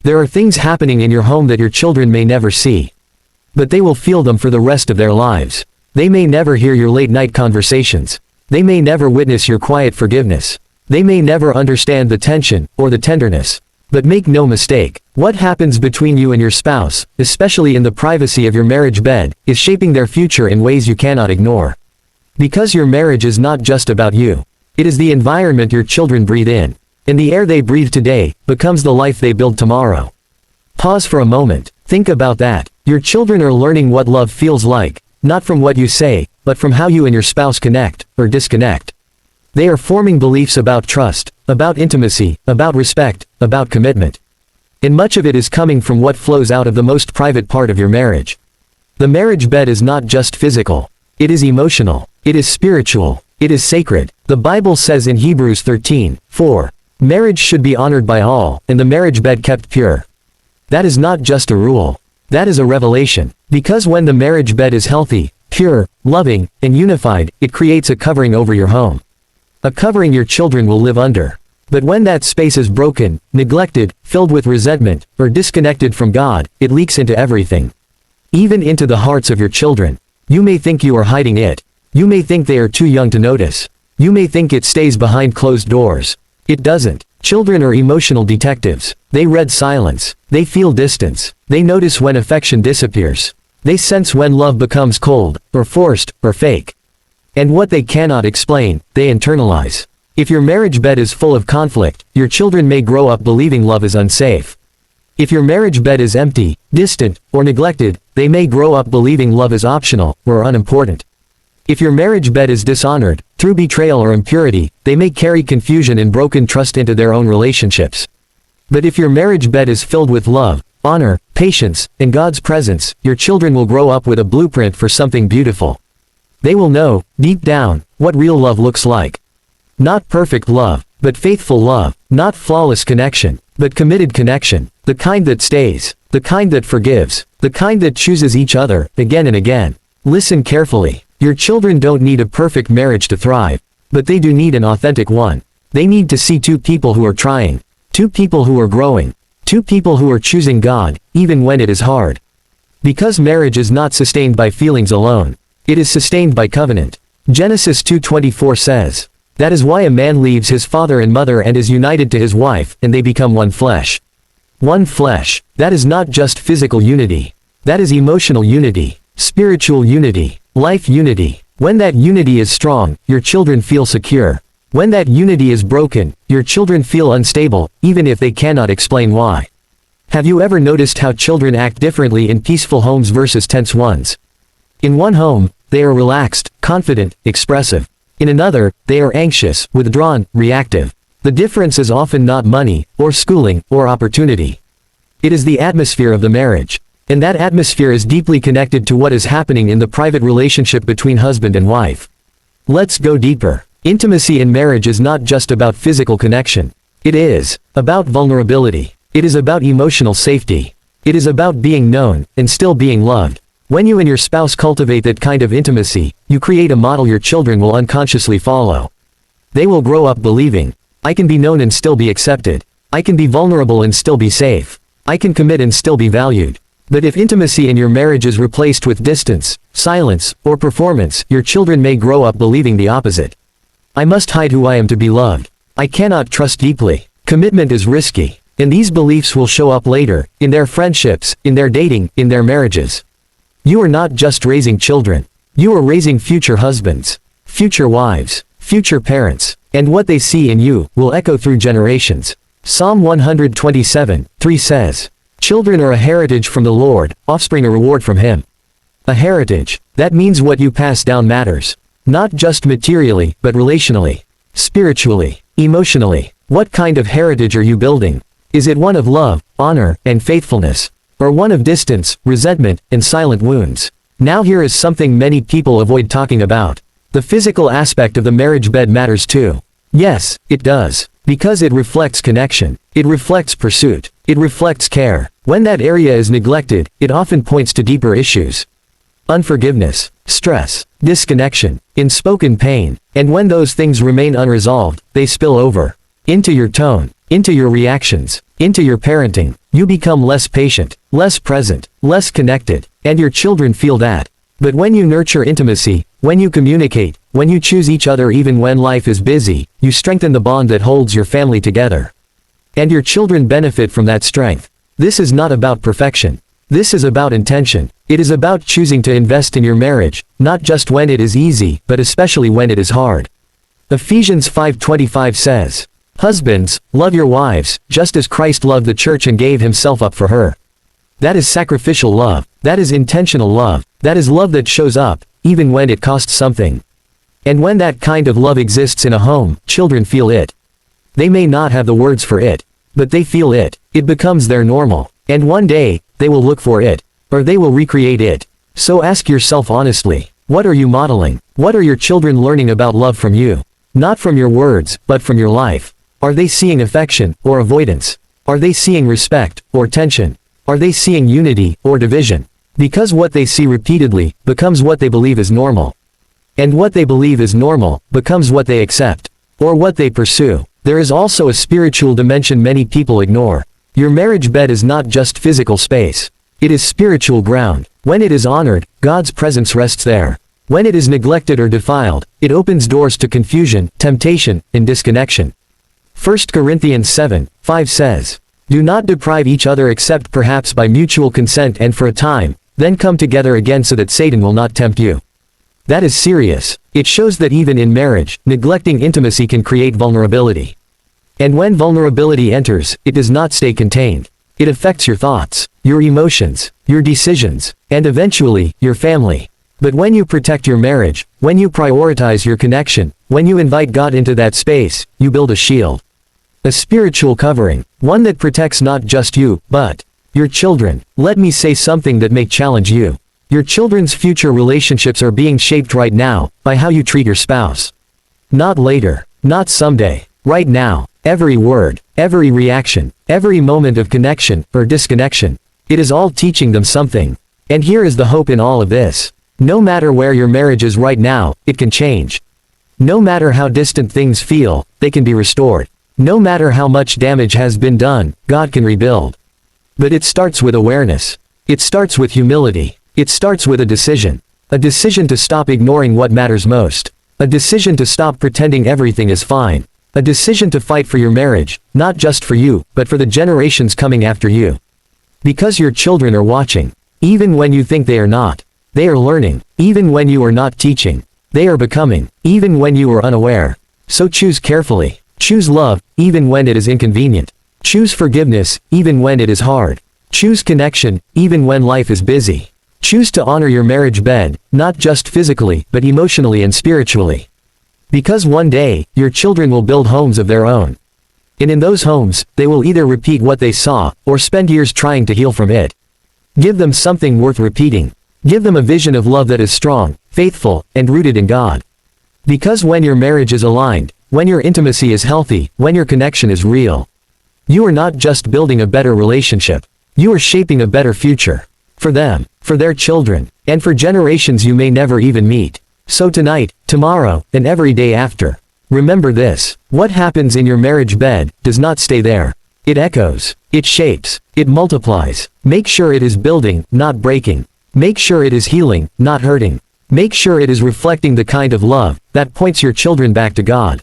There are things happening in your home that your children may never see. But they will feel them for the rest of their lives. They may never hear your late-night conversations. They may never witness your quiet forgiveness. They may never understand the tension, or the tenderness. But make no mistake, what happens between you and your spouse, especially in the privacy of your marriage bed, is shaping their future in ways you cannot ignore. Because your marriage is not just about you. It is the environment your children breathe in. And the air they breathe today, becomes the life they build tomorrow. Pause for a moment, think about that. Your children are learning what love feels like, not from what you say, but from how you and your spouse connect, or disconnect. They are forming beliefs about trust, about intimacy, about respect, about commitment. And much of it is coming from what flows out of the most private part of your marriage. The marriage bed is not just physical. It is emotional. It is spiritual. It is sacred. The Bible says in Hebrews 13:4, marriage should be honored by all, and the marriage bed kept pure. That is not just a rule. That is a revelation. Because when the marriage bed is healthy, pure, loving, and unified, it creates a covering over your home. A covering your children will live under. But when that space is broken, neglected, filled with resentment, or disconnected from God, it leaks into everything. Even into the hearts of your children. You may think you are hiding it. You may think they are too young to notice. You may think it stays behind closed doors. It doesn't. Children are emotional detectives. They read silence. They feel distance. They notice when affection disappears. They sense when love becomes cold, or forced, or fake. And what they cannot explain, they internalize. If your marriage bed is full of conflict, your children may grow up believing love is unsafe. If your marriage bed is empty, distant, or neglected, they may grow up believing love is optional, or unimportant. If your marriage bed is dishonored, through betrayal or impurity, they may carry confusion and broken trust into their own relationships. But if your marriage bed is filled with love, honor, patience, and God's presence, your children will grow up with a blueprint for something beautiful. They will know, deep down, what real love looks like. Not perfect love, but faithful love. Not flawless connection, but committed connection. The kind that stays. The kind that forgives. The kind that chooses each other, again and again. Listen carefully. Your children don't need a perfect marriage to thrive. But they do need an authentic one. They need to see two people who are trying. Two people who are growing. Two people who are choosing God, even when it is hard. Because marriage is not sustained by feelings alone. It is sustained by covenant. Genesis 2:24 says, "That is why a man leaves his father and mother and is united to his wife, and they become one flesh." One flesh. That is not just physical unity. That is emotional unity, spiritual unity, life unity. When that unity is strong, your children feel secure. When that unity is broken, your children feel unstable, even if they cannot explain why. Have you ever noticed how children act differently in peaceful homes versus tense ones? In one home, they are relaxed, confident, expressive. In another, they are anxious, withdrawn, reactive. The difference is often not money, or schooling, or opportunity. It is the atmosphere of the marriage. And that atmosphere is deeply connected to what is happening in the private relationship between husband and wife. Let's go deeper. Intimacy in marriage is not just about physical connection. It is about vulnerability. It is about emotional safety. It is about being known, and still being loved. When you and your spouse cultivate that kind of intimacy, you create a model your children will unconsciously follow. They will grow up believing, I can be known and still be accepted. I can be vulnerable and still be safe. I can commit and still be valued. But if intimacy in your marriage is replaced with distance, silence, or performance, your children may grow up believing the opposite. I must hide who I am to be loved. I cannot trust deeply. Commitment is risky. And these beliefs will show up later, in their friendships, in their dating, in their marriages. You are not just raising children. You are raising future husbands, future wives, future parents, and what they see in you will echo through generations. Psalm 127:3 says, "Children are a heritage from the Lord, offspring a reward from Him." A heritage. That means what you pass down matters. Not just materially, but relationally, spiritually, emotionally. What kind of heritage are you building? Is it one of love, honor, and faithfulness? Or one of distance, resentment, and silent wounds? Now here is something many people avoid talking about. The physical aspect of the marriage bed matters too. Yes, it does. Because it reflects connection. It reflects pursuit. It reflects care. When that area is neglected, it often points to deeper issues. Unforgiveness, stress, disconnection, unspoken pain. And when those things remain unresolved, they spill over into your tone, into your reactions, into your parenting, you become less patient, less present, less connected, and your children feel that. But when you nurture intimacy, when you communicate, when you choose each other even when life is busy, you strengthen the bond that holds your family together. And your children benefit from that strength. This is not about perfection. This is about intention. It is about choosing to invest in your marriage, not just when it is easy, but especially when it is hard. Ephesians 5:25 says, "Husbands, love your wives, just as Christ loved the church and gave himself up for her." That is sacrificial love. That is intentional love. That is love that shows up, even when it costs something. And when that kind of love exists in a home, children feel it. They may not have the words for it, but they feel it. It becomes their normal. And one day, they will look for it, or they will recreate it. So ask yourself honestly, what are you modeling? What are your children learning about love from you? Not from your words, but from your life. Are they seeing affection, or avoidance? Are they seeing respect, or tension? Are they seeing unity, or division? Because what they see repeatedly, becomes what they believe is normal. And what they believe is normal, becomes what they accept, or what they pursue. There is also a spiritual dimension many people ignore. Your marriage bed is not just physical space. It is spiritual ground. When it is honored, God's presence rests there. When it is neglected or defiled, it opens doors to confusion, temptation, and disconnection. 1 Corinthians 7:5 says, "Do not deprive each other except perhaps by mutual consent and for a time, then come together again so that Satan will not tempt you." That is serious. It shows that even in marriage, neglecting intimacy can create vulnerability. And when vulnerability enters, it does not stay contained. It affects your thoughts, your emotions, your decisions, and eventually, your family. But when you protect your marriage, when you prioritize your connection, when you invite God into that space, you build a shield. A spiritual covering, one that protects not just you, but your children. Let me say something that may challenge you. Your children's future relationships are being shaped right now, by how you treat your spouse. Not later, not someday, right now. Every word, every reaction, every moment of connection, or disconnection. It is all teaching them something. And here is the hope in all of this. No matter where your marriage is right now, it can change. No matter how distant things feel, they can be restored. No matter how much damage has been done, God can rebuild. But it starts with awareness. It starts with humility. It starts with a decision. A decision to stop ignoring what matters most. A decision to stop pretending everything is fine. A decision to fight for your marriage, not just for you, but for the generations coming after you. Because your children are watching. Even when you think they are not. They are learning. Even when you are not teaching. They are becoming. Even when you are unaware. So choose carefully. Choose love, even when it is inconvenient. Choose forgiveness, even when it is hard. Choose connection, even when life is busy. Choose to honor your marriage bed, not just physically, but emotionally and spiritually. Because one day, your children will build homes of their own. And in those homes, they will either repeat what they saw, or spend years trying to heal from it. Give them something worth repeating. Give them a vision of love that is strong, faithful, and rooted in God. Because when your marriage is aligned, when your intimacy is healthy, when your connection is real, you are not just building a better relationship. You are shaping a better future. For them, for their children, and for generations you may never even meet. So tonight, tomorrow, and every day after, remember this: what happens in your marriage bed does not stay there. It echoes, it shapes, it multiplies. Make sure it is building, not breaking. Make sure it is healing, not hurting. Make sure it is reflecting the kind of love that points your children back to God.